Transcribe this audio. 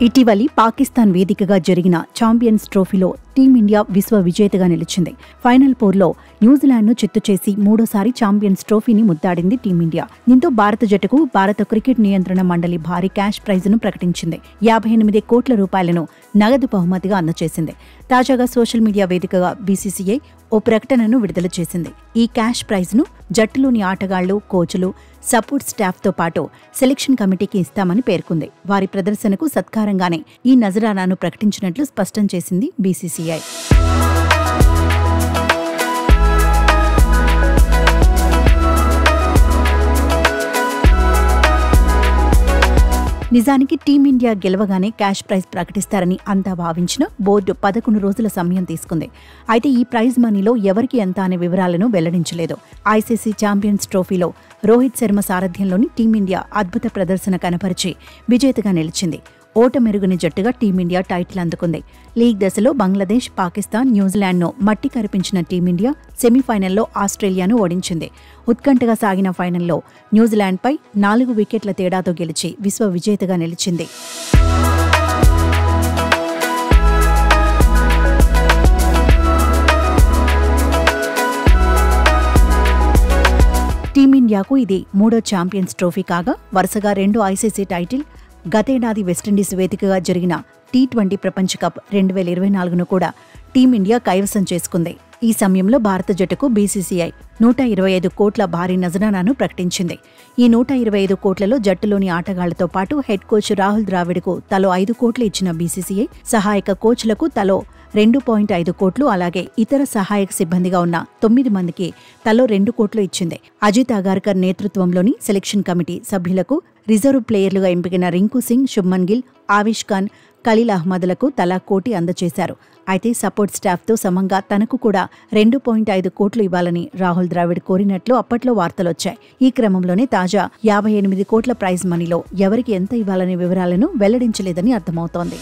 ఇటీవలి పాకిస్తాన్ వేదికగా జరిగిన ఛాంపియన్స్ ట్రోఫీలో టీమిండియా విశ్వ విజేతగా నిలిచింది. ఫైనల్ పోర్లో న్యూజిలాండ్ను చిత్తు చేసి మూడోసారి ఛాంపియన్స్ ట్రోఫీని ముద్దాడింది టీమిండియా. దీంతో భారత జట్టుకు భారత క్రికెట్ నియంత్రణ మండలి భారీ క్యాష్ ప్రైజ్ను ప్రకటించింది. 58 కోట్ల రూపాయలను నగదు బహుమతిగా అందజేసింది. తాజాగా సోషల్ మీడియా వేదికగా బీసీసీఐ ఓ ప్రకటనను విడుదల చేసింది. ఈ క్యాష్ ప్రైజ్ను జట్టులోని ఆటగాళ్లు, కోచ్లు, సపోర్ట్ స్టాఫ్తో పాటు సెలెక్షన్ కమిటీకి ఇస్తామని పేర్కొంది. వారి ప్రదర్శనకు సత్కారంగానే ఈ నజరానాను ప్రకటించినట్లు స్పష్టం చేసింది బీసీసీఐ. నిజానికి టీమిండియా గెలవగానే క్యాష్ ప్రైజ్ ప్రకటిస్తారని అంతా భావించిన బోర్డు 11 రోజుల సమయం తీసుకుంది. అయితే ఈ ప్రైజ్ మనీలో ఎవరికి ఎంత అనే వివరాలను వెల్లడించలేదు. ఐసీసీ ఛాంపియన్స్ ట్రోఫీలో రోహిత్ శర్మ సారథ్యంలోని టీమిండియా అద్భుత ప్రదర్శన కనపరిచి విజేతగా నిలిచింది. ఓటమెరుగని జట్టుగా టీమిండియా టైటిల్ అందుకుంది. లీగ్ దశలో బంగ్లాదేశ్, పాకిస్తాన్, న్యూజిలాండ్ను మట్టి కరిపించిన టీమిండియా సెమీఫైనల్లో ఆస్ట్రేలియాను ఓడించింది. ఉత్కంఠగా సాగిన ఫైనల్లో న్యూజిలాండ్పై 4 వికెట్ల తేడాతో గెలిచి విశ్వ విజేతగా నిలిచింది. టీమిండియాకు ఇది 3వ ఛాంపియన్స్ ట్రోఫీ కాగా వరుసగా 2 ఐసీసీ టైటిల్, గతేడాది వెస్టిండీస్ వేదికగా జరిగిన టీ20 ప్రపంచ కప్ 2024ను కూడా టీమిండియా కైవసం చేసుకుంది. ఈ సమయంలో భారత జట్టుకు బీసీసీఐ 125 కోట్ల భారీ నజరానాను ప్రకటించింది. ఈ 125 కోట్లలో జట్టులోని ఆటగాళ్లతో పాటు హెడ్ కోచ్ రాహుల్ ద్రావిడ్కు తలో 5 కోట్లు ఇచ్చిన బీసీసీఐ సహాయక కోచ్లకు తలో 2.5 కోట్లు, అలాగే ఇతర సహాయక సిబ్బందిగా ఉన్న 9 మందికి తలో 2 కోట్లు ఇచ్చింది. అజిత్ అగార్కర్ నేతృత్వంలోని సెలెక్షన్ కమిటీ సభ్యులకు రిజర్వ్ ప్లేయర్లుగా ఎంపికైన రింకు సింగ్, శుభ్మన్ గిల్, ఆవిష్ ఖాన్, ఖలీల్ అహ్మద్లకు తలా 1 కోటి అందజేశారు. అయితే సపోర్ట్ స్టాఫ్తో సమంగా తనకు కూడా 2.5 కోట్లు ఇవ్వాలని రాహుల్ ద్రావిడ్ కోరినట్లు అప్పట్లో వార్తలొచ్చాయి. ఈ క్రమంలోనే తాజా 58 కోట్ల ప్రైజ్ మనీలో ఎవరికి ఎంత ఇవ్వాలనే వివరాలను వెల్లడించలేదని అర్థమవుతోంది.